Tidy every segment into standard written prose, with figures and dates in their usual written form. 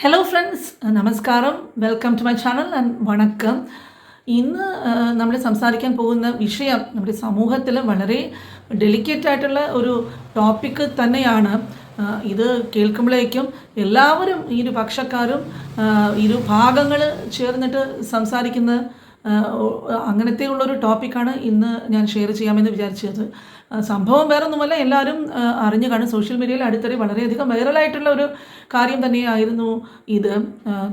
Hello friends, നമസ്കാരം. Welcome to my channel and വണക്കം. ഇന്ന് നമ്മൾ സംസാരിക്കാൻ പോകുന്ന വിഷയം നമ്മുടെ സമൂഹത്തിൽ വളരെ ഡെലിക്കേറ്റ് ആയിട്ടുള്ള ഒരു ടോപ്പിക്ക് തന്നെയാണ്. ഇത് കേൾക്കുമ്പോഴേക്കും എല്ലാവരും ഇരു പക്ഷക്കാരും ഇരു ഭാഗങ്ങൾ ചേർന്നിട്ട് സംസാരിക്കുന്ന അങ്ങനത്തെ ഉള്ളൊരു ടോപ്പിക്കാണ് ഇന്ന് ഞാൻ ഷെയർ ചെയ്യാമെന്ന് വിചാരിച്ചത്. സംഭവം വേറൊന്നുമല്ല, എല്ലാവരും അറിഞ്ഞു കാണും. സോഷ്യൽ മീഡിയയിൽ അടുത്തിടെ വളരെയധികം വൈറലായിട്ടുള്ള ഒരു കാര്യം തന്നെയായിരുന്നു ഇത്.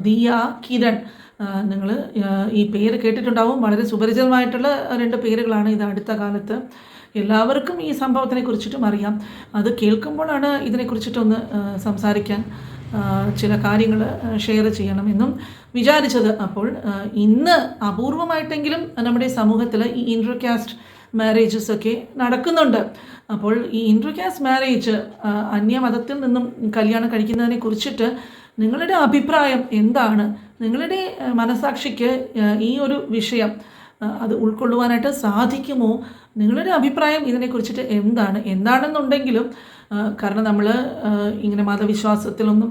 ദിയ, കിരൺ, നിങ്ങൾ ഈ പേര് കേട്ടിട്ടുണ്ടാവും. വളരെ സുപരിചിതമായിട്ടുള്ള രണ്ട് പേരുകളാണ് ഇത്. അടുത്ത കാലത്ത് എല്ലാവർക്കും ഈ സംഭവത്തിനെ കുറിച്ചിട്ടും അറിയാം. അത് കേൾക്കുമ്പോഴാണ് ഇതിനെക്കുറിച്ചിട്ടൊന്ന് സംസാരിക്കാൻ, ചില കാര്യങ്ങൾ ഷെയർ ചെയ്യണമെന്നും വിചാരിച്ചത്. അപ്പോൾ ഇന്ന് അപൂർവമായിട്ടെങ്കിലും നമ്മുടെ സമൂഹത്തിൽ ഈ ഇൻട്രോകാസ്റ്റ് മാരേജസ് ഒക്കെ നടക്കുന്നുണ്ട്. അപ്പോൾ ഈ ഇൻട്രോകാസ്റ്റ് മാരേജ്, അന്യമതത്തിൽ നിന്നും കല്യാണം കഴിക്കുന്നതിനെ കുറിച്ചിട്ട് നിങ്ങളുടെ അഭിപ്രായം എന്താണ്? നിങ്ങളുടെ മനസാക്ഷിക്ക് ഈ ഒരു വിഷയം അത് ഉൾക്കൊള്ളുവാനായിട്ട് സാധിക്കുമോ? നിങ്ങളുടെ അഭിപ്രായം ഇതിനെക്കുറിച്ചിട്ട് എന്താണെന്നുണ്ടെങ്കിലും, കാരണം നമ്മൾ ഇങ്ങനെ മതവിശ്വാസത്തിലൊന്നും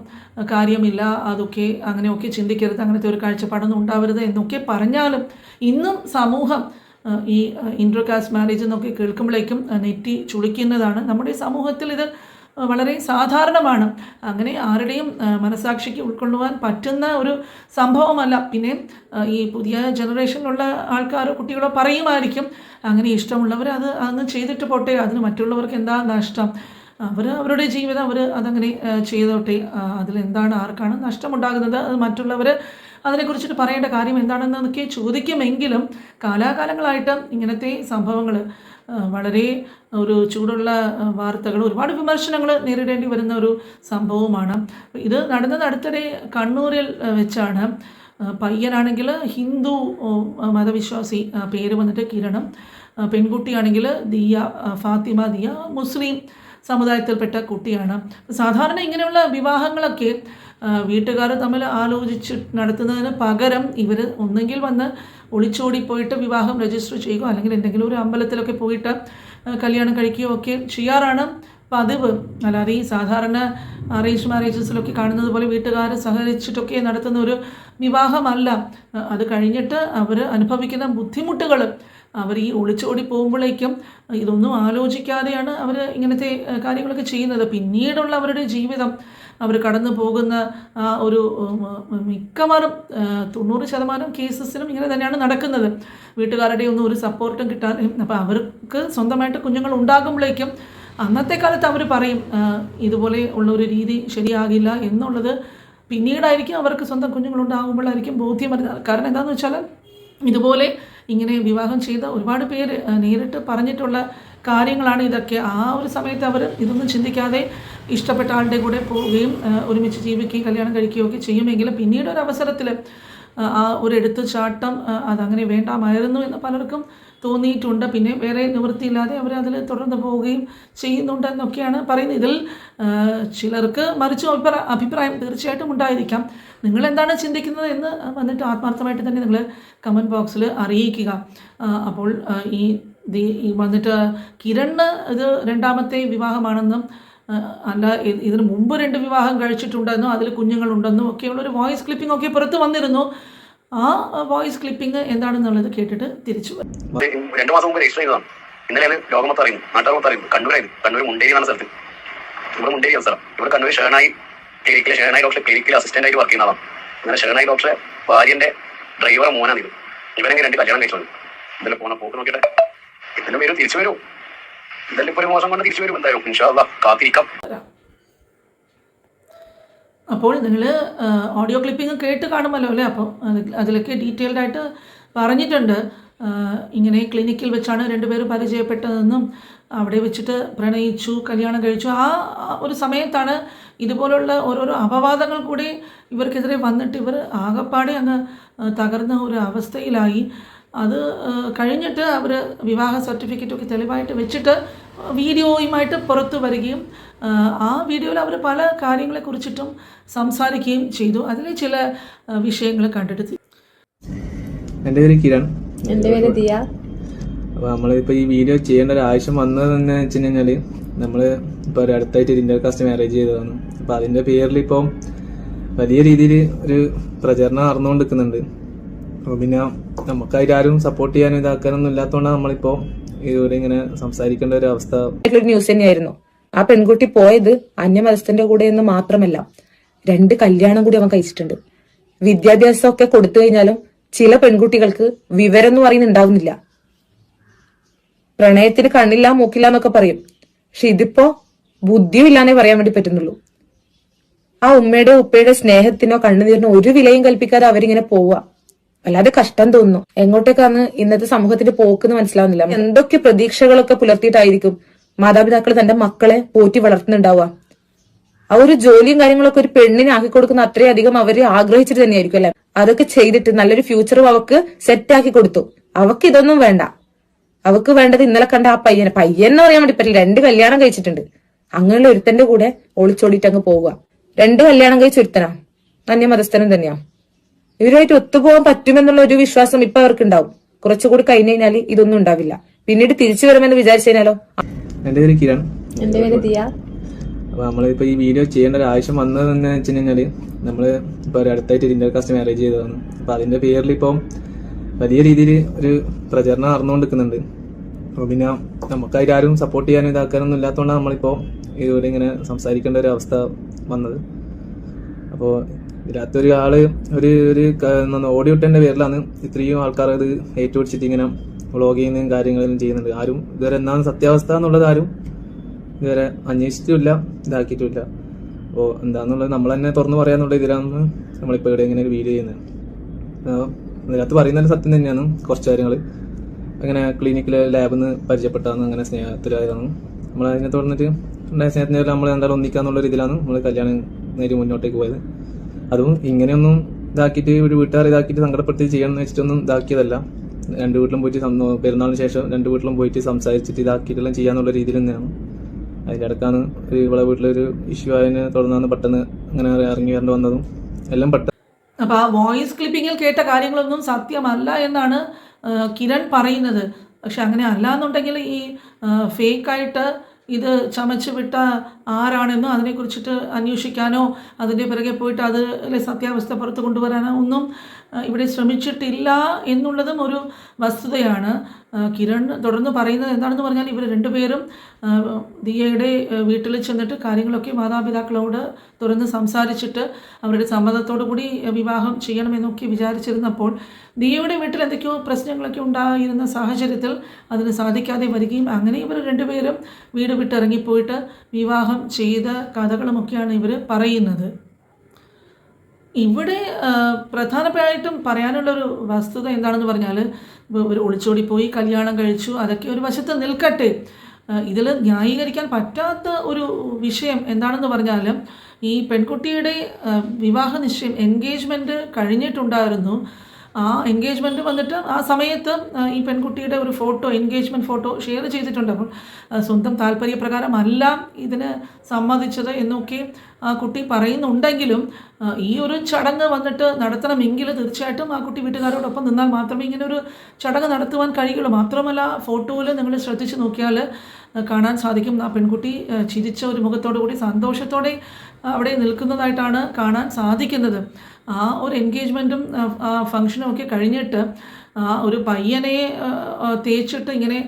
കാര്യമില്ല, അതൊക്കെ അങ്ങനെയൊക്കെ ചിന്തിക്കരുത്, അങ്ങനത്തെ ഒരു കാഴ്ചപ്പാടൊന്നും ഉണ്ടാവരുത് എന്നൊക്കെ പറഞ്ഞാലും ഇന്നും സമൂഹം ഈ ഇൻട്രോകാസ്റ്റ് മാരേജ് എന്നൊക്കെ കേൾക്കുമ്പോഴേക്കും നെറ്റി ചുളിക്കുന്നതാണ്. നമ്മുടെ സമൂഹത്തിൽ ഇത് വളരെ സാധാരണമാണ്. അങ്ങനെ ആരുടെയും മനസാക്ഷിക്ക് ഉൾക്കൊള്ളുവാൻ പറ്റുന്ന ഒരു സംഭവമല്ല. പിന്നെ ഈ പുതിയ ജനറേഷനിലുള്ള ആൾക്കാരോ കുട്ടികളോ പറയുമായിരിക്കും, അങ്ങനെ ഇഷ്ടമുള്ളവർ അത് അങ്ങ് ചെയ്തിട്ട് പോട്ടെ, അതിന് മറ്റുള്ളവർക്ക് എന്താ നഷ്ടം, അവരുടെ ജീവിതം അതങ്ങനെ ചെയ്തോട്ടെ, അതിലെന്താണ്, ആർക്കാണ് നഷ്ടമുണ്ടാകുന്നത്, അത് മറ്റുള്ളവർ അതിനെക്കുറിച്ചിട്ട് പറയേണ്ട കാര്യം എന്താണെന്നൊക്കെ ചോദിക്കുമെങ്കിലും കാലാകാലങ്ങളായിട്ട് ഇങ്ങനത്തെ സംഭവങ്ങൾ വളരെ ഒരു ചൂടുള്ള വാർത്തകൾ, ഒരുപാട് വിമർശനങ്ങൾ നേരിടേണ്ടി വരുന്ന ഒരു സംഭവമാണ്. ഇത് നടന്നത് അടുത്തിടെ കണ്ണൂരിൽ വെച്ചാണ്. പയ്യനാണെങ്കിൽ ഹിന്ദു മതവിശ്വാസി, പേര് വന്നിട്ട് കിരണം. പെൺകുട്ടിയാണെങ്കിൽ ദിയ, ഫാത്തിമ ദിയ, മുസ്ലിം സമുദായത്തിൽപ്പെട്ട കുട്ടിയാണ്. സാധാരണ ഇങ്ങനെയുള്ള വിവാഹങ്ങളൊക്കെ വീട്ടുകാർ തമ്മിൽ ആലോചിച്ച് നടത്തുന്നതിന് പകരം ഇവർ ഒന്നെങ്കിൽ വന്ന് ഒളിച്ചോടിപ്പോയിട്ട് വിവാഹം രജിസ്റ്റർ ചെയ്യുകയോ അല്ലെങ്കിൽ എന്തെങ്കിലും ഒരു അമ്പലത്തിലൊക്കെ പോയിട്ട് കല്യാണം കഴിക്കുകയോ ഒക്കെ ചെയ്യാറാണ് പതിവ്. അല്ലാതെ ഈ സാധാരണ അറേഞ്ച് മാരേജസിലൊക്കെ കാണുന്നത് പോലെ വീട്ടുകാർ സഹകരിച്ചിട്ടൊക്കെ നടത്തുന്ന ഒരു വിവാഹമല്ല. അത് കഴിഞ്ഞിട്ട് അവർ അനുഭവിക്കുന്ന ബുദ്ധിമുട്ടുകൾ, അവർ ഈ ഒളിച്ചോടി പോകുമ്പോഴേക്കും ഇതൊന്നും ആലോചിക്കാതെയാണ് അവർ ഇങ്ങനത്തെ കാര്യങ്ങളൊക്കെ ചെയ്യുന്നത്. പിന്നീടുള്ള അവരുടെ ജീവിതം, അവർ കടന്നു പോകുന്ന ഒരു മിക്കവാറും 90% കേസസിലും ഇങ്ങനെ തന്നെയാണ് നടക്കുന്നത്. വീട്ടുകാരുടെ ഒന്നും ഒരു സപ്പോർട്ടും കിട്ടാതെ, അപ്പോൾ അവർക്ക് സ്വന്തമായിട്ട് കുഞ്ഞുങ്ങൾ ഉണ്ടാകുമ്പോഴേക്കും അന്നത്തെ കാലത്ത് അവർ പറയും ഇതുപോലെ ഉള്ളൊരു രീതി ശരിയാകില്ല എന്നുള്ളത്. പിന്നീടായിരിക്കും അവർക്ക് സ്വന്തം കുഞ്ഞുങ്ങളുണ്ടാകുമ്പോഴായിരിക്കും ബോധ്യം വരുന്നത്. കാരണം എന്താണെന്ന് വെച്ചാൽ ഇതുപോലെ ഇങ്ങനെ വിവാഹം ചെയ്ത ഒരുപാട് പേര് നേരിട്ട് പറഞ്ഞിട്ടുള്ള കാര്യങ്ങളാണ് ഇതൊക്കെ. ആ ഒരു സമയത്ത് അവർ ഇതൊന്നും ചിന്തിക്കാതെ ഇഷ്ടപ്പെട്ട ആളുടെ കൂടെ പോവുകയും ഒരുമിച്ച് ജീവിക്കുകയും കല്യാണം കഴിക്കുകയും ഒക്കെ ചെയ്യുമെങ്കിലും പിന്നീട് ഒരു അവസരത്തിൽ ആ ഒരു എടുത്തുചാട്ടം അതങ്ങനെ വേണ്ടാമായിരുന്നു എന്ന് പലർക്കും തോന്നിയിട്ടുണ്ട്. പിന്നെ വേറെ നിവൃത്തിയില്ലാതെ അവർ അതിൽ തുടർന്ന് പോവുകയും ചെയ്യുന്നുണ്ട് എന്നൊക്കെയാണ് പറയുന്നത്. ഇതിൽ ചിലർക്ക് മറിച്ച് അഭിപ്രായം തീർച്ചയായിട്ടും ഉണ്ടായിരിക്കാം. നിങ്ങളെന്താണ് ചിന്തിക്കുന്നത് എന്ന് വന്നിട്ട് ആത്മാർത്ഥമായിട്ട് തന്നെ നിങ്ങൾ കമൻറ്റ് ബോക്സിൽ അറിയിക്കുക. അപ്പോൾ ഈ വന്നിട്ട് കിരണ് ഇത് രണ്ടാമത്തെ വിവാഹമാണെന്നും അല്ല ഇതിന് മുമ്പ് 2 വിവാഹം കഴിച്ചിട്ടുണ്ടെന്നും അതിൽ കുഞ്ഞുങ്ങളുണ്ടെന്നും ഒക്കെയുള്ളൊരു വോയിസ് ക്ലിപ്പിംഗ് ഒക്കെ പുറത്ത് വന്നിരുന്നു. ആ വോയിസ് ക്ലിപ്പിംഗ് എന്താണെന്നുള്ളത് കേട്ടിട്ട് തിരിച്ചു വരും. 2 മാസം മുമ്പ് രജിസ്റ്റർ ചെയ്തതാണ്. ഇന്നലെയാണ് ലോകമൊത്തം അറിയുന്നു, നാട്ടുകാർ അറിയുന്നു. കണ്ണൂർ മുണ്ടേരി എന്ന സ്ഥലത്ത്, ഇവിടെ മുണ്ടേരി സ്ഥലം, ഇവിടെ കണ്ണൂർ ഷെഹനായി ഡോക്ടറെ ക്ലിനിക്കിൽ അസിസ്റ്റന്റ് ആയിട്ട് വർക്ക് ചെയ്യുന്നതാണ്. അങ്ങനെ ഷെഹനായി ഡോക്ടറെ ഭാര്യന്റെ ഡ്രൈവറെ മോനാണ് ഇത്. ഇവരെങ്കിൽ 2 കല്യാണം കഴിച്ചു. ഇതിൽ പോണ പോക്ക് നോക്കിയിട്ട് ഇതിന്റെ പേര് തിരിച്ചു വരും. ഇതെല്ലാം ഇപ്പോൾ ഒരു മോശം കൊണ്ട് തിരിച്ചു വരും. എന്തായാലും ഇൻഷാ അല്ലാഹ് കാത്തിരിക്കാം. അപ്പോൾ നിങ്ങൾ ഓഡിയോ ക്ലിപ്പിംഗ് കേട്ട് കാണുമല്ലോ അല്ലേ? അപ്പോൾ അതിലൊക്കെ ഡീറ്റെയിൽഡ് ആയിട്ട് പറഞ്ഞിട്ടുണ്ട്. ഇങ്ങനെ ക്ലിനിക്കിൽ വെച്ചാണ് 2 പേരും പരിചയപ്പെട്ടതെന്നും അവിടെ വെച്ചിട്ട് പ്രണയിച്ചു, കല്യാണം കഴിച്ചു. ആ ഒരു സമയത്താണ് ഇതുപോലുള്ള ഓരോരോ അപവാദങ്ങൾ കൂടി ഇവർക്കെതിരെ വന്നിട്ട് ഇവർ ആകപ്പാടെ അങ്ങ് തകർന്ന ഒരു അവസ്ഥയിലായി. അത് കഴിഞ്ഞിട്ട് അവർ വിവാഹ സർട്ടിഫിക്കറ്റൊക്കെ തെളിവായിട്ട് വെച്ചിട്ട് വീഡിയോയുമായിട്ട് പുറത്തു വരികയും ആ വീഡിയോയിൽ അവർ പല കാര്യങ്ങളെക്കുറിച്ചിട്ടും സംസാരിക്കുകയും ചെയ്തു. അതിൽ ചില വിഷയങ്ങൾ കണ്ടെടുത്തു. എൻ്റെ പേര് കിരൺ. എൻ്റെ പേര് ദിയ. അപ്പോൾ നമ്മളിപ്പോൾ ഈ വീഡിയോ ചെയ്യേണ്ട ഒരു ആവശ്യം വന്നതെന്ന് വെച്ച് കഴിഞ്ഞാൽ, നമ്മൾ ഇപ്പോൾ ഒരു അടുത്തായിട്ട് ഒരു ഇൻ്റർകാസ്റ്റ് മാരേജ് ചെയ്തതാണ്. അപ്പോൾ അതിൻ്റെ പേരിൽ ഇപ്പോൾ വലിയ രീതിയിൽ ഒരു പ്രചരണം നടന്നുകൊണ്ടിരിക്കുന്നുണ്ട്. അപ്പോൾ പിന്നെ നമുക്കായിട്ട് ആരും സപ്പോർട്ട് ചെയ്യാനും ഇതാക്കാനൊന്നും ഇല്ലാത്തതുകൊണ്ടാണ് നമ്മളിപ്പോൾ ഇതുവരെ ഇങ്ങനെ സംസാരിക്കേണ്ട ഒരു അവസ്ഥ. ന്യൂസ് തന്നെയായിരുന്നു. ആ പെൺകുട്ടി പോയത് അന്യമതസ്ഥന്റെ കൂടെ എന്ന് മാത്രമല്ല 2 കല്യാണം കൂടി അവൻ കഴിച്ചിട്ടുണ്ട്. വിദ്യാഭ്യാസം ഒക്കെ കൊടുത്തു കഴിഞ്ഞാലും ചില പെൺകുട്ടികൾക്ക് വിവരം എന്ന് പറയുന്നത് ഉണ്ടാവുന്നില്ല. പ്രണയത്തിന് കണ്ണില്ല മൂക്കില്ല എന്നൊക്കെ പറയും. പക്ഷെ ഇതിപ്പോ ബുദ്ധിയും ഇല്ലാന്നേ പറയാൻ വേണ്ടി പറ്റുന്നുള്ളൂ. ആ ഉമ്മയുടെ ഉപ്പയുടെ സ്നേഹത്തിനോ കണ്ണുനീരിനോ ഒരു വിലയും കൽപ്പിക്കാതെ അവരിങ്ങനെ പോവുക. വല്ലാതെ കഷ്ടം തോന്നുന്നു. എങ്ങോട്ടേക്കാണ് ഇന്നത്തെ സമൂഹത്തിന്റെ പോക്കെന്ന് മനസ്സിലാവുന്നില്ല. എന്തൊക്കെ പ്രതീക്ഷകളൊക്കെ പുലർത്തിയിട്ടായിരിക്കും മാതാപിതാക്കൾ തന്റെ മക്കളെ പോറ്റി വളർത്തുന്നുണ്ടാവുക. ആ ഒരു ജോലിയും കാര്യങ്ങളൊക്കെ ഒരു പെണ്ണിനെ ആക്കി കൊടുക്കുന്ന അത്രയധികം അവര് ആഗ്രഹിച്ചിട്ട് തന്നെയായിരിക്കും അല്ലെ. അതൊക്കെ ചെയ്തിട്ട് നല്ലൊരു ഫ്യൂച്ചറും അവക്ക് സെറ്റ് ആക്കി കൊടുത്തു. അവക്ക് ഇതൊന്നും വേണ്ട. അവക്ക് വേണ്ടത് ഇന്നലെ കണ്ട ആ പയ്യൻ എന്ന് പറയാൻ വേണ്ടി പറ്റില്ല. 2 കല്യാണം കഴിച്ചിട്ടുണ്ട്. അങ്ങനെയുള്ള ഒരുത്തന്റെ കൂടെ ഒളിച്ചോടിയിട്ട് അങ്ങ് പോവുക. 2 കല്യാണം കഴിച്ചൊരുത്തനാ, അന്യമതസ്ഥനും തന്നെയാ. ഇവരുമായിട്ട് ഒത്തുപോകാൻ പറ്റുമെന്നുള്ള ഒരു വിശ്വാസം ഇപ്പൊ അവർക്ക് ഉണ്ടാവും. കുറച്ചുകൂടി കഴിഞ്ഞു കഴിഞ്ഞാൽ ഇതൊന്നും ഉണ്ടാവില്ല. പിന്നീട് തിരിച്ചു വരുമെന്ന് വിചാരിച്ചു കഴിഞ്ഞാലോ. എൻ്റെ പേര് കിരൺ. എന്റെ പേര് ദിയ. അപ്പോൾ നമ്മളിപ്പോൾ ഈ വീഡിയോ ചെയ്യേണ്ട ഒരു ആവശ്യം വന്നതെന്ന് വെച്ച് കഴിഞ്ഞാൽ നമ്മൾ ഇപ്പോൾ ഒരു അടുത്തായിട്ട് ഇന്റർകാസ്റ്റ് മാരേജ് ചെയ്തതാണ്. അപ്പോൾ അതിൻ്റെ പേരിൽ ഇപ്പം വലിയ രീതിയിൽ ഒരു പ്രചരണം നടന്നുകൊണ്ടിരിക്കുന്നുണ്ട്. അപ്പോൾ പിന്നെ നമുക്കായിട്ട് ആരും സപ്പോർട്ട് ചെയ്യാനും ഇതാക്കാനൊന്നും ഇല്ലാത്തതുകൊണ്ടാണ് നമ്മളിപ്പോൾ ഇതുവരെ ഇങ്ങനെ സംസാരിക്കേണ്ട ഒരു അവസ്ഥ വന്നത്. അപ്പോൾ ഇതിനകത്ത് ഒരാള് ഒരു ഓഡിയോ ഇട്ടതിൻ്റെ പേരിലാണ് ഇത്രയും ആൾക്കാർ അത് ഏറ്റുപിടിച്ചിട്ട് ഇങ്ങനെ വ്ളോഗ് ചെയ്യുന്നതും കാര്യങ്ങളും ചെയ്യുന്നുണ്ട്. ആരും ഇതുവരെ എന്താണ് സത്യാവസ്ഥ എന്നുള്ളത് ആരും ഇതുവരെ അന്വേഷിച്ചിട്ടില്ല, ഇതാക്കിയിട്ടുമില്ല. അപ്പോൾ എന്താണെന്നുള്ളത് നമ്മൾ തന്നെ തുറന്നു പറയാന്നുള്ള ഇതിലാണ് നമ്മളിപ്പോൾ ഇവിടെ ഇങ്ങനെ ഒരു വീഡിയോ ചെയ്യുന്നത്. അതിനകത്ത് പറയുന്നത് സത്യം തന്നെയാണ്. കുറച്ച് കാര്യങ്ങൾ അങ്ങനെ ക്ലിനിക്കിലെ ലാബിൽ നിന്ന് പരിചയപ്പെട്ടാന്ന്, അങ്ങനെ സ്നേഹത്തിലായതാണ്. നമ്മളതിനെ തുടർന്നിട്ട് ഉണ്ടായ സ്നേഹത്തിൻ്റെ നമ്മൾ എന്തായാലും ഒന്നിക്കാന്നുള്ളൊരു ഇതിലാണ് നമ്മൾ കല്യാണം നേരി മുന്നോട്ടേക്ക് പോയത്. അതും ഇങ്ങനെയൊന്നും ഇതാക്കിയിട്ട് ഒരു വീട്ടുകാർ ഇതാക്കിയിട്ട് സങ്കടപ്പെടുത്തി ചെയ്യണമെന്ന് വെച്ചിട്ടൊന്നും ഇതാക്കിയതല്ല. 2 വീട്ടിലും പോയിട്ട് പെരുന്നാളിന് ശേഷം 2 വീട്ടിലും പോയിട്ട് സംസാരിച്ചിട്ട് ഇതാക്കിയിട്ടെല്ലാം ചെയ്യാന്നുള്ള രീതിയിൽ തന്നെയാണ്. അതിൻ്റെ ഇടക്കാണ് ഇവിടെ വീട്ടിലൊരു ഇഷ്യൂ ആയതിനെ തുടർന്നാണ് പെട്ടെന്ന് അങ്ങനെ ഇറങ്ങി വരേണ്ടി വന്നതും എല്ലാം പെട്ടെന്ന്. അപ്പോൾ ആ വോയിസ് ക്ലിപ്പിങ്ങിൽ കേട്ട കാര്യങ്ങളൊന്നും സത്യമല്ല എന്നാണ് കിരൺ പറയുന്നത്. പക്ഷെ അങ്ങനെ അല്ല എന്നുണ്ടെങ്കിൽ ഈ ഫേക്കായിട്ട് ഇത് ചമച്ച് വിട്ട ആരാണെന്നോ അതിനെക്കുറിച്ചിട്ട് അന്വേഷിക്കാനോ അതിൻ്റെ പിറകെ പോയിട്ട് അതിലെ സത്യാവസ്ഥ പുറത്ത് കൊണ്ടുവരാനോ ഒന്നും ഇവിടെ ശ്രമിച്ചിട്ടില്ല എന്നുള്ളതും ഒരു വസ്തുതയാണ്. കിരൺ തുടർന്ന് പറയുന്നത് എന്താണെന്ന് പറഞ്ഞാൽ ഇവർ 2 പേരും ദിയയുടെ വീട്ടിൽ ചെന്നിട്ട് കാര്യങ്ങളൊക്കെ മാതാപിതാക്കളോട് തുറന്ന് സംസാരിച്ചിട്ട് അവരുടെ സമ്മതത്തോടു കൂടി വിവാഹം ചെയ്യണമെന്നൊക്കെ വിചാരിച്ചിരുന്നപ്പോൾ ദിയയുടെ വീട്ടിൽ എന്തൊക്കെയോ പ്രശ്നങ്ങളൊക്കെ ഉണ്ടായിരുന്ന സാഹചര്യത്തിൽ അതിന് സാധിക്കാതെ വരികയും അങ്ങനെ ഇവർ 2 പേരും വീട് വിട്ടിറങ്ങിപ്പോയിട്ട് വിവാഹം ചെയ്ത കഥകളുമൊക്കെയാണ് ഇവർ പറയുന്നത്. ഇവിടെ പ്രധാനമായിട്ടും പറയാനുള്ളൊരു വസ്തുത എന്താണെന്ന് പറഞ്ഞാൽ ഒരു ഒളിച്ചോടിപ്പോയി കല്യാണം കഴിച്ചു, അതൊക്കെ ഒരു വശത്ത് നിൽക്കട്ടെ. ഇതിൽ ന്യായീകരിക്കാൻ പറ്റാത്ത ഒരു വിഷയം എന്താണെന്ന് പറഞ്ഞാൽ ഈ പെൺകുട്ടിയുടെ വിവാഹ നിശ്ചയം എൻഗേജ്മെൻറ്റ് കഴിഞ്ഞിട്ടുണ്ടായിരുന്നു. ആ എൻഗേജ്മെൻറ്റ് വന്നിട്ട് ആ സമയത്ത് ഈ പെൺകുട്ടിയുടെ ഒരു ഫോട്ടോ, എൻഗേജ്മെൻറ്റ് ഫോട്ടോ ഷെയർ ചെയ്തിട്ടുണ്ട്. അപ്പോൾ സ്വന്തം താല്പര്യപ്രകാരമല്ല ഇതിന് സമ്മതിച്ചത് എന്നൊക്കെ ആ കുട്ടി പറയുന്നുണ്ടെങ്കിലും ഈ ഒരു ചടങ്ങ് വന്നിട്ട് നടത്തണമെങ്കിൽ തീർച്ചയായിട്ടും ആ കുട്ടി വീട്ടുകാരോടൊപ്പം നിന്നാൽ മാത്രമേ ഇങ്ങനെ ഒരു ചടങ്ങ് നടത്തുവാൻ കഴിയുള്ളൂ. മാത്രമല്ല ഫോട്ടോയിൽ നിങ്ങൾ ശ്രദ്ധിച്ച് നോക്കിയാൽ കാണാൻ സാധിക്കും ആ പെൺകുട്ടി ചിരിച്ച ഒരു മുഖത്തോടു കൂടി സന്തോഷത്തോടെ അവിടെ നിൽക്കുന്നതായിട്ടാണ് കാണാൻ സാധിക്കുന്നത്. ആ ഒരു എൻഗേജ്മെൻറ്റും ആ ഫംഗ്ഷനും ഒക്കെ കഴിഞ്ഞിട്ട് ആ ഒരു പയ്യനെ തേച്ചിട്ട് ഇങ്ങനെ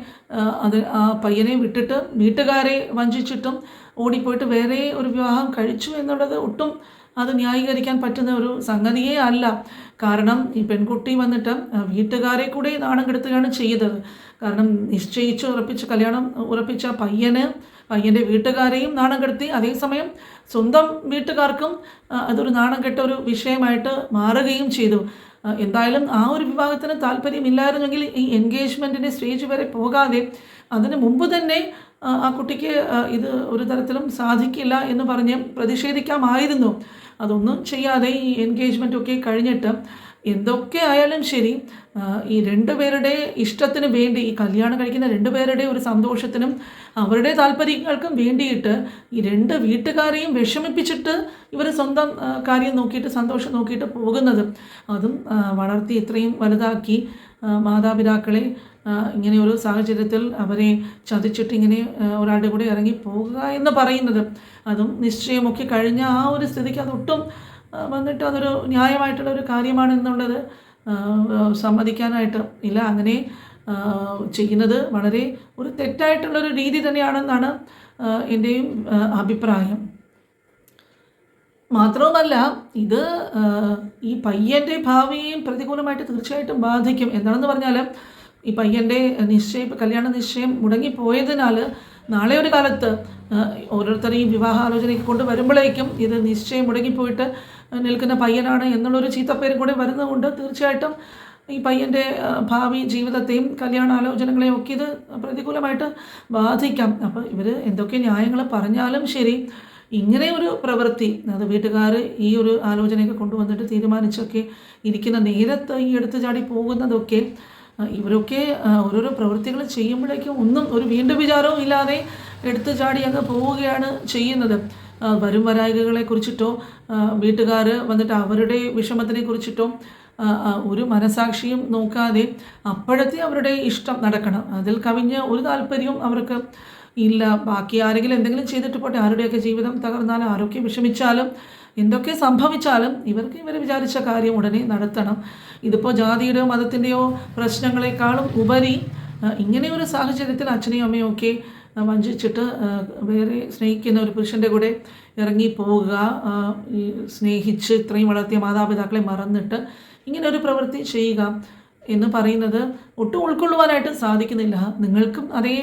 ആ പയ്യനെ വിട്ടിട്ട് വീട്ടുകാരെ വഞ്ചിച്ചിട്ടും ഓടിപ്പോയിട്ട് വേറെ ഒരു വിവാഹം കഴിച്ചു എന്നുള്ളത് ഒട്ടും അത് ന്യായീകരിക്കാൻ പറ്റുന്ന ഒരു സംഗതിയേ അല്ല. കാരണം ഈ പെൺകുട്ടി വന്നിട്ട് വീട്ടുകാരെ കൂടെ നാണം കെടുത്തുകയാണ് ചെയ്തത്. കാരണം നിശ്ചയിച്ച് കല്യാണം ഉറപ്പിച്ച പയ്യൻ്റെ വീട്ടുകാരെയും നാണം കെടുത്തി, അതേസമയം സ്വന്തം വീട്ടുകാർക്കും അതൊരു നാണം കെട്ട ഒരു വിഷയമായിട്ട് മാറുകയും ചെയ്തു. എന്തായാലും ആ ഒരു വിവാഹത്തിന് താല്പര്യമില്ലായിരുന്നെങ്കിൽ ഈ എൻഗേജ്മെൻറ്റിൻ്റെ സ്റ്റേജ് വരെ പോകാതെ അതിന് മുമ്പ് തന്നെ ആ കുട്ടിക്ക് ഇത് ഒരു തരത്തിലും സാധിക്കില്ല എന്ന് പറഞ്ഞ് പ്രതിഷേധിക്കാമായിരുന്നു. അതൊന്നും ചെയ്യാതെ ഈ എൻഗേജ്മെൻറ്റൊക്കെ കഴിഞ്ഞിട്ട് എന്തൊക്കെ ആയാലും ശരി ഈ 2 പേരുടെ ഇഷ്ടത്തിന് വേണ്ടി, ഈ കല്യാണം കഴിക്കുന്ന 2 പേരുടെ ഒരു സന്തോഷത്തിനും അവരുടെ താല്പര്യങ്ങൾക്കും വേണ്ടിയിട്ട് ഈ 2 വീട്ടുകാരെയും വിഷമിപ്പിച്ചിട്ട് ഇവർ സ്വന്തം കാര്യം നോക്കിയിട്ട് സന്തോഷം നോക്കിയിട്ട് പോകുന്നത്, അതും വളർത്തി ഇത്രയും വലുതാക്കി മാതാപിതാക്കളെ ഇങ്ങനെ ഒരു സാഹചര്യത്തിൽ അവരെ ചതിച്ചിട്ട് ഇങ്ങനെ ഒരാളുടെ കൂടെ ഇറങ്ങി പോകുക എന്ന് പറയുന്നത്, അതും നിശ്ചയമൊക്കെ കഴിഞ്ഞ ആ ഒരു സ്ഥിതിക്ക് അതൊട്ടും വന്നിട്ട് അതൊരു ന്യായമായിട്ടുള്ളൊരു കാര്യമാണെന്നുള്ളത് സമ്മതിക്കാനായിട്ട് ഇല്ല. അങ്ങനെ ചെയ്യുന്നത് വളരെ ഒരു തെറ്റായിട്ടുള്ളൊരു രീതി തന്നെയാണെന്നാണ് എൻ്റെയും അഭിപ്രായം. മാത്രവുമല്ല ഇത് ഈ പയ്യൻ്റെ ഭാവിയെയും പ്രതികൂലമായിട്ട് തീർച്ചയായിട്ടും ബാധിക്കും. എന്താണെന്ന് പറഞ്ഞാൽ ഈ പയ്യൻ്റെ കല്യാണ നിശ്ചയം മുടങ്ങിപ്പോയതിനാൽ നാളെ ഒരു കാലത്ത് ഓരോരുത്തരെയും വിവാഹാലോചനയ്ക്ക് കൊണ്ടുവരുമ്പോഴേക്കും ഇത് നിശ്ചയം മുടങ്ങിപ്പോയിട്ട് നിൽക്കുന്ന പയ്യനാണ് എന്നുള്ളൊരു ചീത്തപ്പേരും കൂടെ വരുന്നതുകൊണ്ട് തീർച്ചയായിട്ടും ഈ പയ്യൻ്റെ ഭാവി ജീവിതത്തെയും കല്യാണാലോചനകളെയും ഒക്കെ ഇത് പ്രതികൂലമായിട്ട് ബാധിക്കാം. അപ്പോൾ ഇവർ എന്തൊക്കെ ന്യായങ്ങൾ പറഞ്ഞാലും ശരി, ഇങ്ങനെ ഒരു പ്രവൃത്തി അത് വീട്ടുകാർ ഈ ഒരു ആലോചനയൊക്കെ കൊണ്ടുവന്നിട്ട് തീരുമാനിച്ചൊക്കെ ഇരിക്കുന്ന നേരത്ത് ഈ എടുത്തു ചാടി പോകുന്നതൊക്കെ ഇവരൊക്കെ ഓരോരോ പ്രവൃത്തികൾ ചെയ്യുമ്പോഴേക്കും ഒന്നും ഒരു വീണ്ടും വിചാരവും ഇല്ലാതെ എടുത്തു ചാടി അങ്ങ് പോവുകയാണ് ചെയ്യുന്നത്. വരും വരായികളെ കുറിച്ചിട്ടോ വീട്ടുകാർ വന്നിട്ട് അവരുടെ വിഷമത്തിനെ കുറിച്ചിട്ടോ ഒരു മനസാക്ഷിയും നോക്കാതെ അപ്പോഴത്തെ അവരുടെ ഇഷ്ടം നടക്കണം. അതിൽ കവിഞ്ഞ് ഒരു താല്പര്യവും അവർക്ക് ഇല്ല. ബാക്കി ആരെങ്കിലും എന്തെങ്കിലും ചെയ്തിട്ട് പോട്ടെ, ആരുടെയൊക്കെ ജീവിതം തകർന്നാലും ആരൊക്കെ വിഷമിച്ചാലും എന്തൊക്കെ സംഭവിച്ചാലും ഇവർക്ക് ഇവർ വിചാരിച്ച കാര്യം ഉടനെ നടത്തണം. ഇതിപ്പോൾ ജാതിയുടെയോ മതത്തിൻ്റെയോ പ്രശ്നങ്ങളെക്കാളും ഉപരി ഇങ്ങനെയൊരു സാഹചര്യത്തിൽ അച്ഛനെയും അമ്മയും ഒക്കെ വഞ്ചിച്ചിട്ട് വേറെ സ്നേഹിക്കുന്ന ഒരു പുരുഷൻ്റെ കൂടെ ഇറങ്ങി പോവുക, സ്നേഹിച്ച് ഇത്രയും വളർത്തിയ മാതാപിതാക്കളെ മറന്നിട്ട് ഇങ്ങനെ ഒരു പ്രവൃത്തി ചെയ്യുക എന്ന് പറയുന്നത് ഒട്ടും ഉൾക്കൊള്ളുവാനായിട്ട് സാധിക്കുന്നില്ല. നിങ്ങൾക്കും അതേ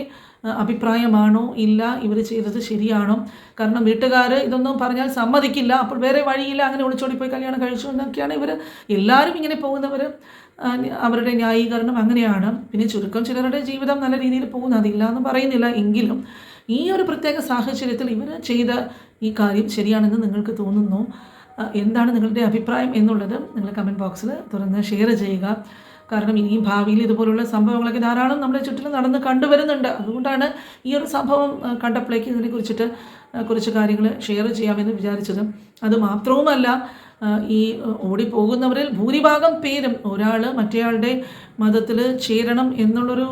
അഭിപ്രായമാണോ ഇല്ല ഇവർ ചെയ്തത് ശരിയാണോ? കാരണം വീട്ടുകാർ ഇതൊന്നും പറഞ്ഞാൽ സമ്മതിക്കില്ല, അപ്പോൾ വേറെ വഴിയില്ല, അങ്ങനെ ഒളിച്ചോടി പോയി കല്യാണം കഴിച്ചു എന്നൊക്കെയാണ് ഇവർ എല്ലാവരും ഇങ്ങനെ പോകുന്നവർ അവരുടെ ന്യായീകരണം അങ്ങനെയാണ്. പിന്നെ ചുരുക്കം ചിലരുടെ ജീവിതം നല്ല രീതിയിൽ പോകുന്നു, അതില്ല എന്ന് പറയുന്നില്ല. എങ്കിലും ഈ ഒരു പ്രത്യേക സാഹചര്യത്തിൽ ഇവർ ചെയ്ത ഈ കാര്യം ശരിയാണെന്ന് നിങ്ങൾക്ക് തോന്നുന്നു? എന്താണ് നിങ്ങളുടെ അഭിപ്രായം എന്നുള്ളത് നിങ്ങൾ കമൻറ്റ് ബോക്സിൽ തുറന്ന് ഷെയർ ചെയ്യുക. കാരണം ഇനിയും ഭാവിയിൽ ഇതുപോലുള്ള സംഭവങ്ങളൊക്കെ ധാരാളം നമ്മുടെ ചുറ്റിലും നടന്ന് കണ്ടുവരുന്നുണ്ട്. അതുകൊണ്ടാണ് ഈ ഒരു സംഭവം കണ്ടപ്പോഴേക്ക് ഇതിനെക്കുറിച്ചിട്ട് കുറച്ച് കാര്യങ്ങൾ ഷെയർ ചെയ്യാമെന്ന് വിചാരിച്ചത്. അതുമാത്രവുമല്ല, ഈ ഓടിപ്പോകുന്നവരിൽ ഭൂരിഭാഗം പേരും ഒരാൾ മറ്റേയാളുടെ മതത്തിൽ ചേരണം എന്നുള്ളൊരു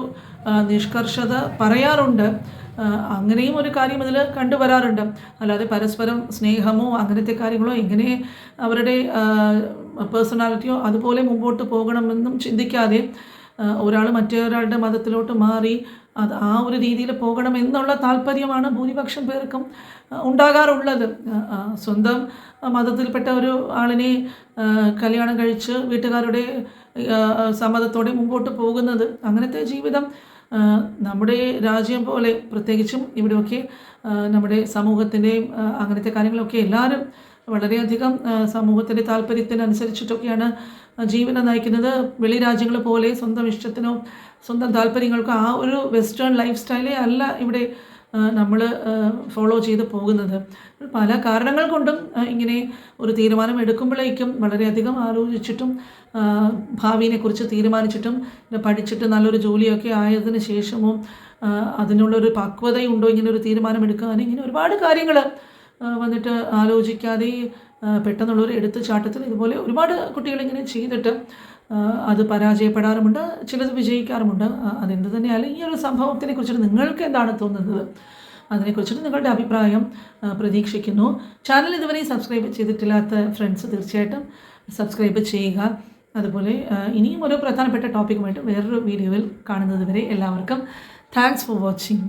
നിഷ്കർഷത പറയാറുണ്ട്. അങ്ങനെയും ഒരു കാര്യം ഇതിൽ കണ്ടുവരാറുണ്ട്. അല്ലാതെ പരസ്പരം സ്നേഹമോ അങ്ങനത്തെ കാര്യങ്ങളോ എങ്ങനെ അവരുടെ പേഴ്സണാലിറ്റിയോ അതുപോലെ മുമ്പോട്ട് പോകണമെന്നും ചിന്തിക്കാതെ ഒരാൾ മറ്റൊരാളുടെ മതത്തിലോട്ട് മാറി അത് ആ ഒരു രീതിയിൽ പോകണം എന്നുള്ള താല്പര്യമാണ് ഭൂരിപക്ഷം പേർക്കും ഉണ്ടാകാറുള്ളത്. സ്വന്തം മതത്തിൽപ്പെട്ട ഒരു ആളിനെ കല്യാണം കഴിച്ച് വീട്ടുകാരുടെ സമ്മതത്തോടെ മുമ്പോട്ട് പോകുന്നത്, അങ്ങനത്തെ ജീവിതം നമ്മുടെ രാജ്യം പോലെ പ്രത്യേകിച്ചും ഇവിടെയൊക്കെ നമ്മുടെ സമൂഹത്തിൻ്റെയും അങ്ങനത്തെ കാര്യങ്ങളൊക്കെ എല്ലാവരും വളരെയധികം സമൂഹത്തിൻ്റെ താല്പര്യത്തിനനുസരിച്ചിട്ടൊക്കെയാണ് ജീവിതം നയിക്കുന്നത്. വെളി രാജ്യങ്ങൾ പോലെ സ്വന്തം ഇഷ്ടത്തിനോ സ്വന്തം താല്പര്യങ്ങൾക്കോ ആ ഒരു വെസ്റ്റേൺ ലൈഫ് സ്റ്റൈലേ അല്ല ഇവിടെ നമ്മൾ ഫോളോ ചെയ്ത് പോകുന്നത്. പല കാരണങ്ങൾ കൊണ്ടും ഇങ്ങനെ ഒരു തീരുമാനം എടുക്കുമ്പോഴേക്കും വളരെയധികം ആലോചിച്ചിട്ടും ഭാവിയെക്കുറിച്ച് തീരുമാനിച്ചിട്ടും പഠിച്ചിട്ട് നല്ലൊരു ജോലിയൊക്കെ ആയതിനു ശേഷമോ അതിനുള്ളൊരു പക്വതയുണ്ടോ ഇങ്ങനെ ഒരു തീരുമാനം എടുക്കാൻ, ഇങ്ങനെ ഒരുപാട് കാര്യങ്ങൾ വന്നിട്ട് ആലോചിക്കാതെ പെട്ടെന്നുള്ളൊരു എടുത്തുചാട്ടത്തിൽ ഇതുപോലെ ഒരുപാട് കുട്ടികളിങ്ങനെ ചെയ്തിട്ട് അത് പരാജയപ്പെടാറുമുണ്ട്, ചിലത് വിജയിക്കാറുമുണ്ട്. അതെന്ത് തന്നെയായാലും ഈ ഒരു സംഭവത്തിനെ കുറിച്ചിട്ട് നിങ്ങൾക്ക് എന്താണ് തോന്നുന്നത്? അതിനെക്കുറിച്ചിട്ട് നിങ്ങളുടെ അഭിപ്രായം പ്രതീക്ഷിക്കുന്നു. ചാനൽ ഇതുവരെ സബ്സ്ക്രൈബ് ചെയ്തിട്ടില്ലാത്ത ഫ്രണ്ട്സ് തീർച്ചയായിട്ടും സബ്സ്ക്രൈബ് ചെയ്യുക. അതുപോലെ ഇനിയും ഒരു പ്രധാനപ്പെട്ട ടോപ്പിക്കുമായിട്ട് വേറൊരു വീഡിയോയിൽ കാണുന്നത് വരെ എല്ലാവർക്കും താങ്ക്സ് ഫോർ വാച്ചിങ്.